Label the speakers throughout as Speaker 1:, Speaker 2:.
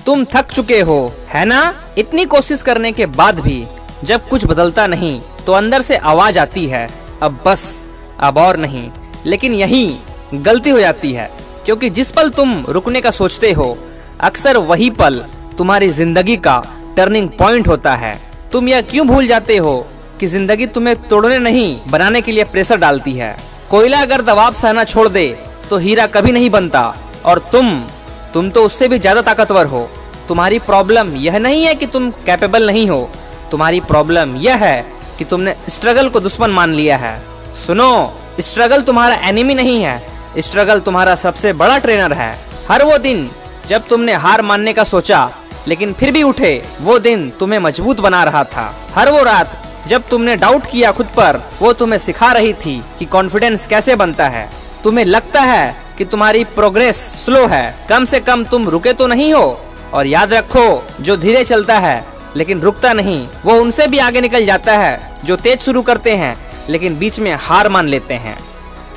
Speaker 1: तुम थक चुके हो, है ना? इतनी कोशिश करने के बाद भी जब कुछ बदलता नहीं तो अंदर से आवाज आती है, अब बस, अब और नहीं। लेकिन यही गलती हो जाती है, क्योंकि जिस पल तुम रुकने का सोचते हो अक्सर वही पल तुम्हारी जिंदगी का टर्निंग पॉइंट होता है। तुम यह क्यों भूल जाते हो कि जिंदगी तुम्हें तोड़ने नहीं बनाने के लिए प्रेशर डालती है। कोयला अगर दबाव सहना छोड़ दे तो हीरा कभी नहीं बनता, और तुम तो उससे भी ज्यादा ताकतवर हो। तुम्हारी प्रॉब्लम यह नहीं है कि तुम कैपेबल नहीं हो, तुम्हारी प्रॉब्लम यह है कि तुमने स्ट्रगल को दुश्मन मान लिया है। सुनो, स्ट्रगल तुम्हारा एनिमी नहीं है, स्ट्रगल तुम्हारा सबसे बड़ा ट्रेनर है। हर वो दिन जब तुमने हार मानने का सोचा लेकिन फिर भी उठे, वो दिन तुम्हें मजबूत बना रहा था। हर वो रात जब तुमने डाउट किया खुद पर, वो तुम्हें सिखा रही थी कि कॉन्फिडेंस कैसे बनता है। तुम्हें लगता है कि तुम्हारी प्रोग्रेस स्लो है, कम से कम तुम रुके तो नहीं हो। और याद रखो, जो धीरे चलता है लेकिन रुकता नहीं, वो उनसे भी आगे निकल जाता है जो तेज शुरू करते हैं लेकिन बीच में हार मान लेते हैं।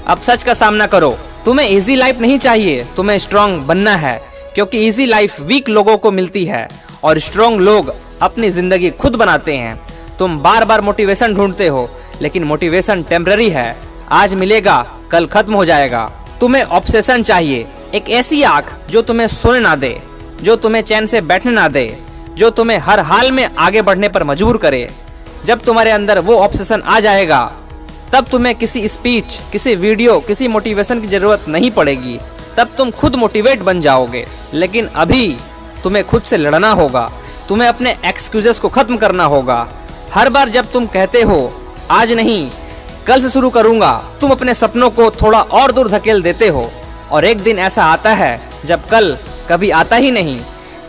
Speaker 1: अब सच का सामना करो, तुम्हें इजी लाइफ नहीं चाहिए, तुम्हें स्ट्रांग बनना है। क्योंकि इजी लाइफ वीक लोगों को मिलती है और स्ट्रांग लोग अपनी जिंदगी खुद बनाते हैं। तुम बार बार मोटिवेशन ढूंढते हो, लेकिन मोटिवेशन टेम्पररी है, आज मिलेगा कल खत्म हो जाएगा। तुम्हें ऑब्सेशन चाहिए, एक ऐसी आंख जो तुम्हें सोने ना दे, जो तुम्हें चैन से बैठने ना दे, जो तुम्हें हर हाल में आगे बढ़ने पर मजबूर करे। जब तुम्हारे अंदर वो ऑब्सेशन आ जाएगा, तब तुम्हें किसी स्पीच, किसी वीडियो, किसी मोटिवेशन की जरूरत नहीं पड़ेगी, तब तुम खुद मोटिवेट बन जाओगे। लेकिन अभी तुम्हें खुद से लड़ना होगा, तुम्हें अपने एक्सक्यूजेस को खत्म करना होगा। हर बार जब तुम कहते हो आज नहीं कल से शुरू करूंगा, तुम अपने सपनों को थोड़ा और दूर धकेल देते हो, और एक दिन ऐसा आता है जब कल कभी आता ही नहीं।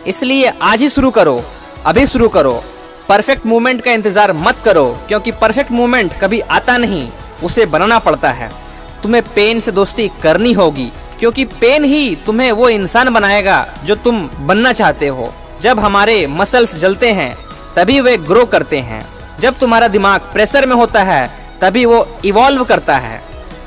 Speaker 1: इसलिए आज ही शुरू करो, अभी शुरू करो। परफेक्ट मूवमेंट का इंतजार मत करो, क्योंकि परफेक्ट मूवमेंट कभी आता नहीं, उसे बनाना पड़ता है। तुम्हें पेन से दोस्ती करनी होगी, क्योंकि पेन ही तुम्हें वो इंसान बनाएगा जो तुम बनना चाहते हो। जब हमारे मसल्स जलते हैं तभी वे ग्रो करते हैं। जब तुम्हारा दिमाग प्रेशर में होता है तभी वो इवॉल्व करता है।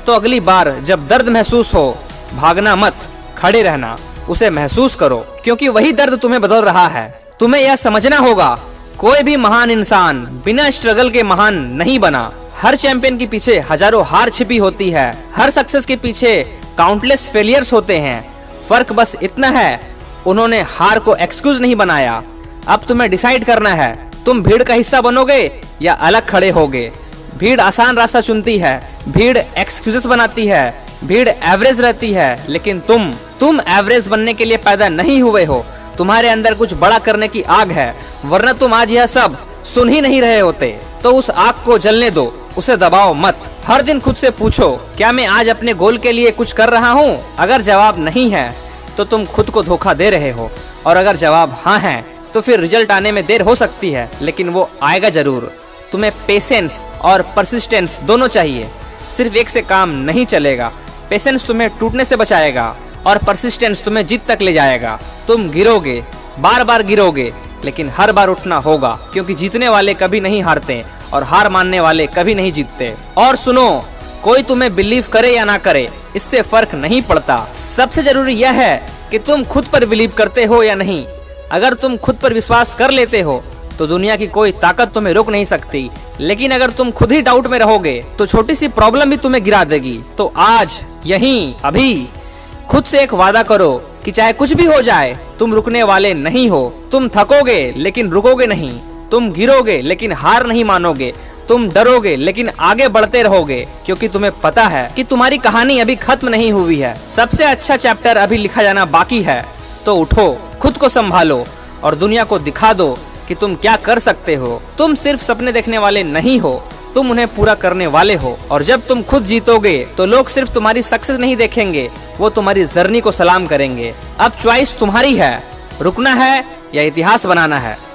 Speaker 1: तो अगली बार जब दर्द महसूस हो, भागना मत, खड़े रहना, उसे महसूस करो, क्योंकि वही दर्द तुम्हें बदल रहा है। तुम्हें यह समझना होगा, कोई भी महान इंसान बिना स्ट्रगल के महान नहीं बना। हर चैंपियन के पीछे हजारों हार छिपी होती है, हर सक्सेस के पीछे काउंटलेस फेलियर्स होते हैं। फर्क बस इतना है, उन्होंने हार को एक्सक्यूज नहीं बनाया। अब तुम्हें डिसाइड करना है, तुम भीड़ का हिस्सा बनोगे या अलग खड़े होगे। भीड़ आसान रास्ता चुनती है, भीड़ एक्सक्यूजेस बनाती है, भीड़ एवरेज रहती है, लेकिन तुम एवरेज बनने के लिए पैदा नहीं हुए हो। तुम्हारे अंदर कुछ बड़ा करने की आग है, वरना तुम आज यह सब सुन ही नहीं रहे होते। तो उस आग को जलने दो, उसे दबाओ मत। हर दिन खुद से पूछो, क्या मैं आज अपने गोल के लिए कुछ कर रहा हूँ? अगर जवाब नहीं है तो तुम खुद को धोखा दे रहे हो, और अगर जवाब हाँ है तो फिर रिजल्ट आने में देर हो सकती है, लेकिन वो आएगा जरूर। तुम्हें पेशेंस और परसिस्टेंस दोनों चाहिए, सिर्फ एक से काम नहीं चलेगा। पेशेंस तुम्हें टूटने से बचाएगा और परसिस्टेंस तुम्हें जीत तक ले जाएगा। तुम गिरोगे, बार बार गिरोगे, लेकिन हर बार उठना होगा, क्योंकि जीतने वाले कभी नहीं हारते और हार मानने वाले कभी नहीं जीतते। और सुनो, कोई तुम्हें बिलीव करे या ना करे, इससे फर्क नहीं पड़ता। सबसे जरूरी यह है कि तुम खुद पर बिलीव करते हो या नहीं। अगर तुम खुद पर विश्वास कर लेते हो तो दुनिया की कोई ताकत तुम्हें रोक नहीं सकती। लेकिन अगर तुम खुद ही डाउट में रहोगे तो छोटी सी प्रॉब्लम भी तुम्हें गिरा देगी। तो आज, यहीं, अभी खुद से एक वादा करो कि चाहे कुछ भी हो जाए, तुम रुकने वाले नहीं हो। तुम थकोगे लेकिन रुकोगे नहीं, तुम गिरोगे लेकिन हार नहीं मानोगे, तुम डरोगे लेकिन आगे बढ़ते रहोगे, क्योंकि तुम्हें पता है कि तुम्हारी कहानी अभी खत्म नहीं हुई है। सबसे अच्छा चैप्टर अभी लिखा जाना बाकी है। तो उठो, खुद को संभालो और दुनिया को दिखा दो कि तुम क्या कर सकते हो। तुम सिर्फ सपने देखने वाले नहीं हो, तुम उन्हें पूरा करने वाले हो। और जब तुम खुद जीतोगे तो लोग सिर्फ तुम्हारी सक्सेस नहीं देखेंगे, वो तुम्हारी जर्नी को सलाम करेंगे। अब चॉइस तुम्हारी है, रुकना है या इतिहास बनाना है।